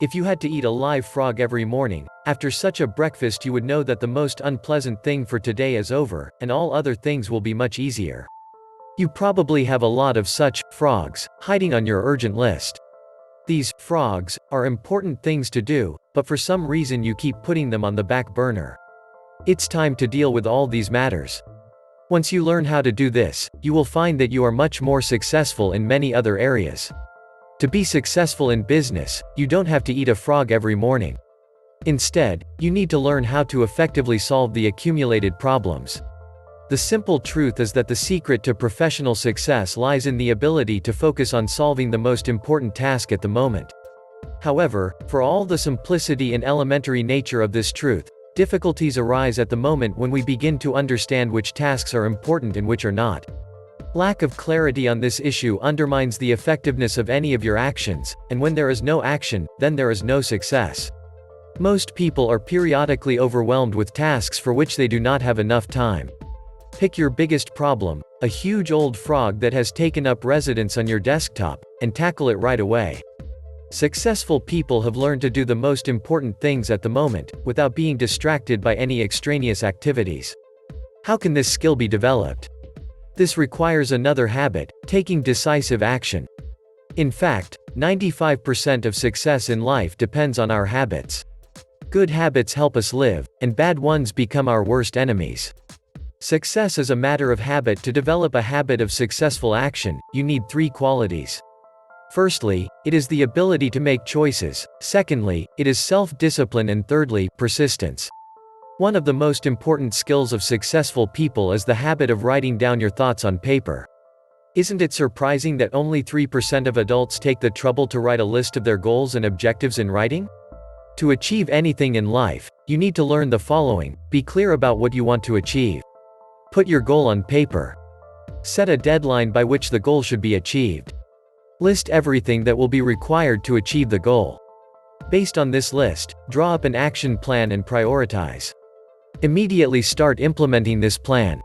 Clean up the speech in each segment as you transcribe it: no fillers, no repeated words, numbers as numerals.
If you had to eat a live frog every morning, after such a breakfast you would know that the most unpleasant thing for today is over, and all other things will be much easier. You probably have a lot of such frogs hiding on your urgent list. These frogs are important things to do, but for some reason you keep putting them on the back burner. It's time to deal with all these matters. Once you learn how to do this, you will find that you are much more successful in many other areas. To be successful in business, you don't have to eat a frog every morning. Instead, you need to learn how to effectively solve the accumulated problems. The simple truth is that the secret to professional success lies in the ability to focus on solving the most important task at the moment. However, for all the simplicity and elementary nature of this truth, difficulties arise at the moment when we begin to understand which tasks are important and which are not. Lack of clarity on this issue undermines the effectiveness of any of your actions, and when there is no action, then there is no success. Most people are periodically overwhelmed with tasks for which they do not have enough time. Pick your biggest problem, a huge old frog that has taken up residence on your desktop, and tackle it right away. Successful people have learned to do the most important things at the moment, without being distracted by any extraneous activities. How can this skill be developed? This requires another habit, taking decisive action. In fact, 95% of success in life depends on our habits. Good habits help us live, and bad ones become our worst enemies. Success is a matter of habit. To develop a habit of successful action, you need 3 qualities. Firstly, it is the ability to make choices. Secondly, it is self-discipline, and thirdly, persistence. One of the most important skills of successful people is the habit of writing down your thoughts on paper. Isn't it surprising that only 3% of adults take the trouble to write a list of their goals and objectives in writing? To achieve anything in life, you need to learn the following: be clear about what you want to achieve. Put your goal on paper. Set a deadline by which the goal should be achieved. List everything that will be required to achieve the goal. Based on this list, draw up an action plan and prioritize. Immediately start implementing this plan.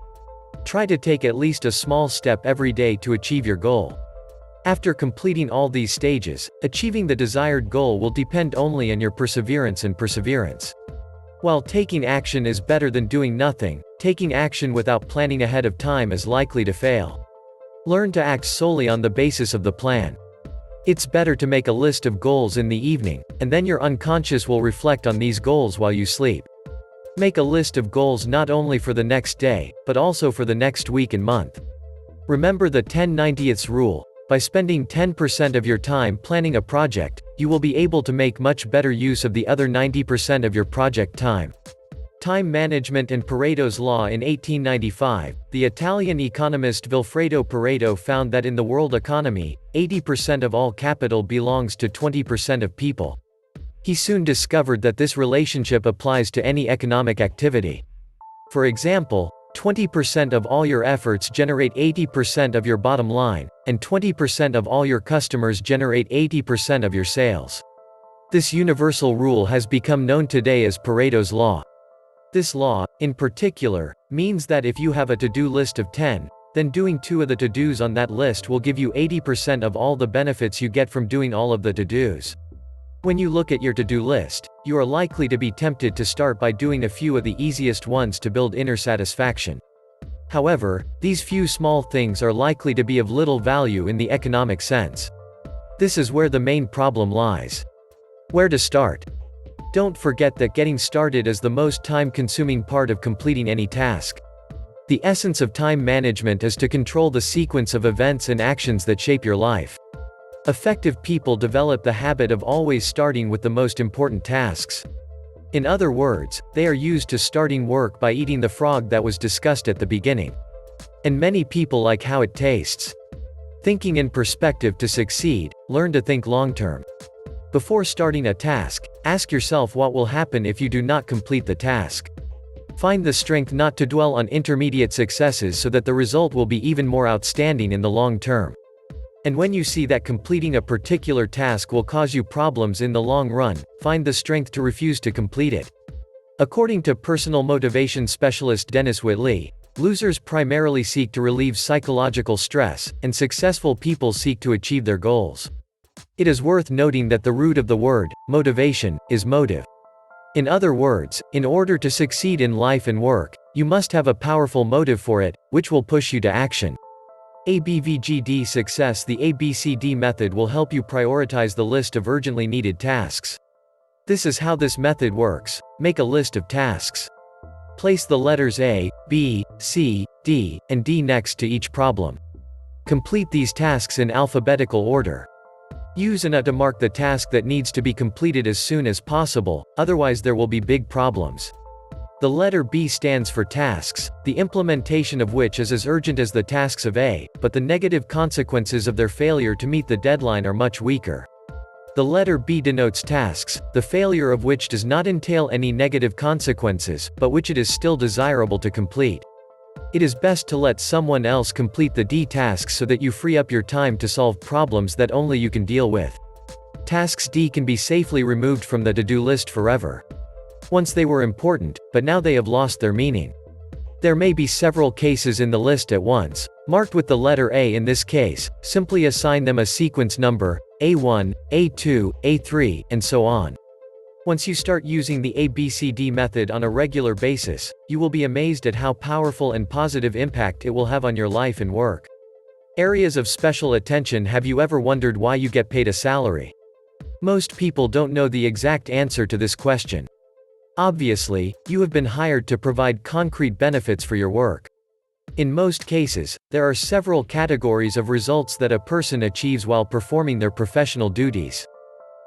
Try to take at least a small step every day to achieve your goal. After completing all these stages, achieving the desired goal will depend only on your perseverance and perseverance. While taking action is better than doing nothing, taking action without planning ahead of time is likely to fail. Learn to act solely on the basis of the plan. It's better to make a list of goals in the evening, and then your unconscious will reflect on these goals while you sleep. Make a list of goals not only for the next day, but also for the next week and month. Remember the 10/90ths rule. By spending 10% of your time planning a project, you will be able to make much better use of the other 90% of your project time. Time management and Pareto's law. In 1895, the Italian economist Vilfredo Pareto found that in the world economy, 80% of all capital belongs to 20% of people. He soon discovered that this relationship applies to any economic activity. For example, 20% of all your efforts generate 80% of your bottom line, and 20% of all your customers generate 80% of your sales. This universal rule has become known today as Pareto's law. This law, in particular, means that if you have a to-do list of 10, then doing 2 of the to-dos on that list will give you 80% of all the benefits you get from doing all of the to-dos. When you look at your to-do list, you are likely to be tempted to start by doing a few of the easiest ones to build inner satisfaction. However, these few small things are likely to be of little value in the economic sense. This is where the main problem lies. Where to start? Don't forget that getting started is the most time-consuming part of completing any task. The essence of time management is to control the sequence of events and actions that shape your life. Effective people develop the habit of always starting with the most important tasks. In other words, they are used to starting work by eating the frog that was discussed at the beginning. And many people like how it tastes. Thinking in perspective. To succeed, learn to think long-term. Before starting a task, ask yourself what will happen if you do not complete the task. Find the strength not to dwell on intermediate successes so that the result will be even more outstanding in the long term. And when you see that completing a particular task will cause you problems in the long run, find the strength to refuse to complete it. According to personal motivation specialist Dennis Whitley, losers primarily seek to relieve psychological stress, and successful people seek to achieve their goals. It is worth noting that the root of the word, motivation, is motive. In other words, in order to succeed in life and work, you must have a powerful motive for it, which will push you to action. ABVGD Success. The ABCD method will help you prioritize the list of urgently needed tasks. This is how this method works. Make a list of tasks. Place the letters A, B, C, D, and D next to each problem. Complete these tasks in alphabetical order. Use an A to mark the task that needs to be completed as soon as possible, otherwise there will be big problems. The letter B stands for tasks, the implementation of which is as urgent as the tasks of A, but the negative consequences of their failure to meet the deadline are much weaker. The letter B denotes tasks, the failure of which does not entail any negative consequences, but which it is still desirable to complete. It is best to let someone else complete the D tasks so that you free up your time to solve problems that only you can deal with. Tasks D can be safely removed from the to-do list forever. Once they were important, but now they have lost their meaning. There may be several cases in the list at once, marked with the letter A. In this case, simply assign them a sequence number, A1, A2, A3, and so on. Once you start using the ABCD method on a regular basis, you will be amazed at how powerful and positive impact it will have on your life and work. Areas of special attention. Have you ever wondered why you get paid a salary? Most people don't know the exact answer to this question. Obviously, you have been hired to provide concrete benefits for your work. In most cases, there are several categories of results that a person achieves while performing their professional duties.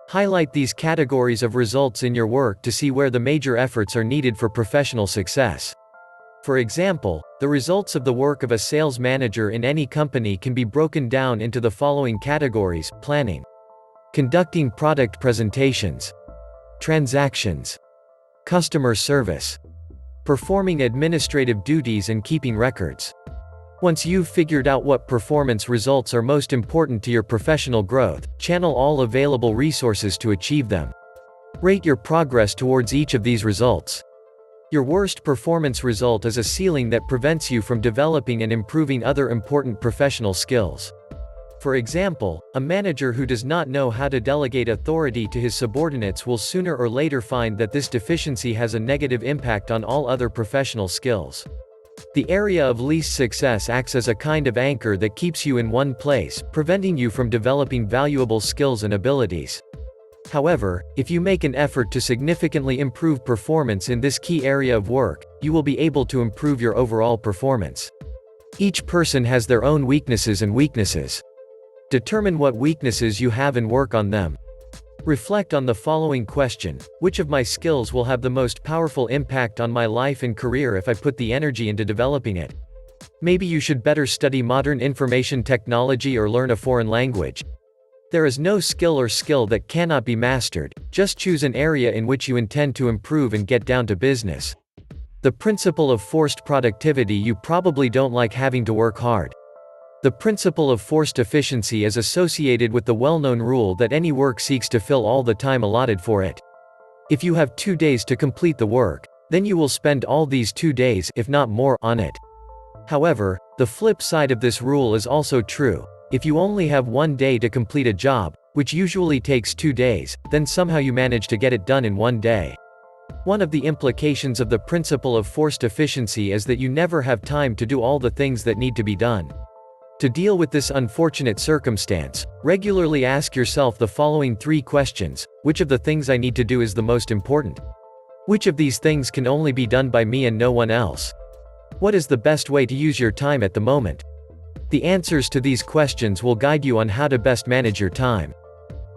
Highlight these categories of results in your work to see where the major efforts are needed for professional success. For example, the results of the work of a sales manager in any company can be broken down into the following categories: planning, conducting product presentations, transactions, customer service, performing administrative duties, and keeping records. Once you've figured out what performance results are most important to your professional growth, channel all available resources to achieve them. Rate your progress towards each of these results. Your worst performance result is a ceiling that prevents you from developing and improving other important professional skills. For example, a manager who does not know how to delegate authority to his subordinates will sooner or later find that this deficiency has a negative impact on all other professional skills. The area of least success acts as a kind of anchor that keeps you in one place, preventing you from developing valuable skills and abilities. However, if you make an effort to significantly improve performance in this key area of work, you will be able to improve your overall performance. Each person has their own weaknesses and weaknesses. Determine what weaknesses you have and work on them. Reflect on the following question: which of my skills will have the most powerful impact on my life and career if I put the energy into developing it? Maybe you should better study modern information technology or learn a foreign language. There is no skill that cannot be mastered. Just choose an area in which you intend to improve and get down to business. The principle of forced productivity. You probably don't like having to work hard. The principle of forced efficiency is associated with the well-known rule that any work seeks to fill all the time allotted for it. If you have 2 days to complete the work, then you will spend all these 2 days, if not more, on it. However, the flip side of this rule is also true. If you only have 1 day to complete a job, which usually takes 2 days, then somehow you manage to get it done in 1 day. One of the implications of the principle of forced efficiency is that you never have time to do all the things that need to be done. To deal with this unfortunate circumstance, regularly ask yourself the following 3 questions: which of the things I need to do is the most important? Which of these things can only be done by me and no one else? What is the best way to use your time at the moment? The answers to these questions will guide you on how to best manage your time.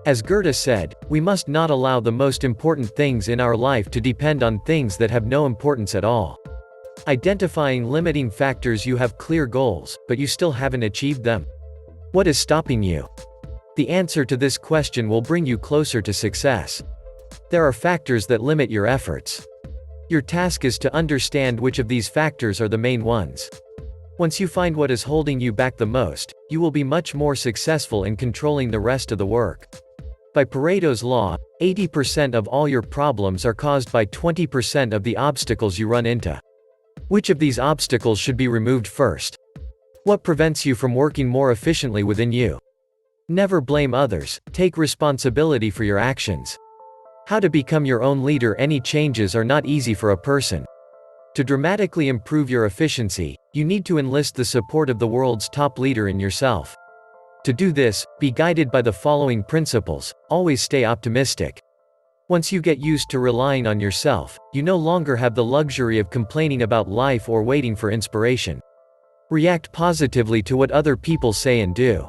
As Goethe said, we must not allow the most important things in our life to depend on things that have no importance at all. Identifying limiting factors. You have clear goals, but you still haven't achieved them. What is stopping you? The answer to this question will bring you closer to success. There are factors that limit your efforts. Your task is to understand which of these factors are the main ones. Once you find what is holding you back the most, you will be much more successful in controlling the rest of the work. By Pareto's law, 80% of all your problems are caused by 20% of the obstacles you run into. Which of these obstacles should be removed first? What prevents you from working more efficiently within you? Never blame others, take responsibility for your actions. How to become your own leader. Any changes are not easy for a person. To dramatically improve your efficiency, you need to enlist the support of the world's top leader in yourself. To do this, be guided by the following principles. Always stay optimistic. Once you get used to relying on yourself, you no longer have the luxury of complaining about life or waiting for inspiration. React positively to what other people say and do.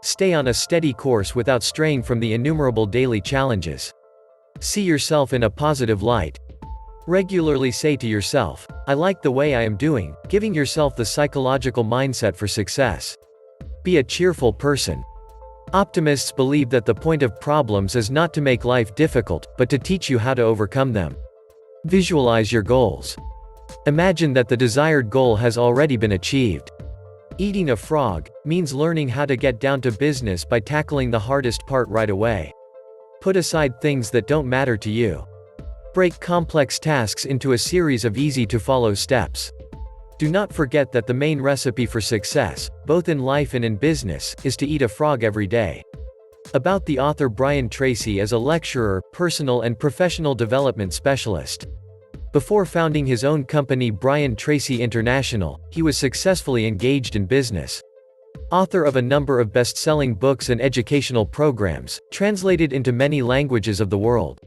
Stay on a steady course without straying from the innumerable daily challenges. See yourself in a positive light. Regularly say to yourself, "I like the way I am doing," giving yourself the psychological mindset for success. Be a cheerful person. Optimists believe that the point of problems is not to make life difficult, but to teach you how to overcome them. Visualize your goals. Imagine that the desired goal has already been achieved. Eating a frog means learning how to get down to business by tackling the hardest part right away. Put aside things that don't matter to you. Break complex tasks into a series of easy-to-follow steps. Do not forget that the main recipe for success, both in life and in business, is to eat a frog every day. About the author. Brian Tracy is a lecturer, personal and professional development specialist. Before founding his own company Brian Tracy International, he was successfully engaged in business. Author of a number of best-selling books and educational programs, translated into many languages of the world.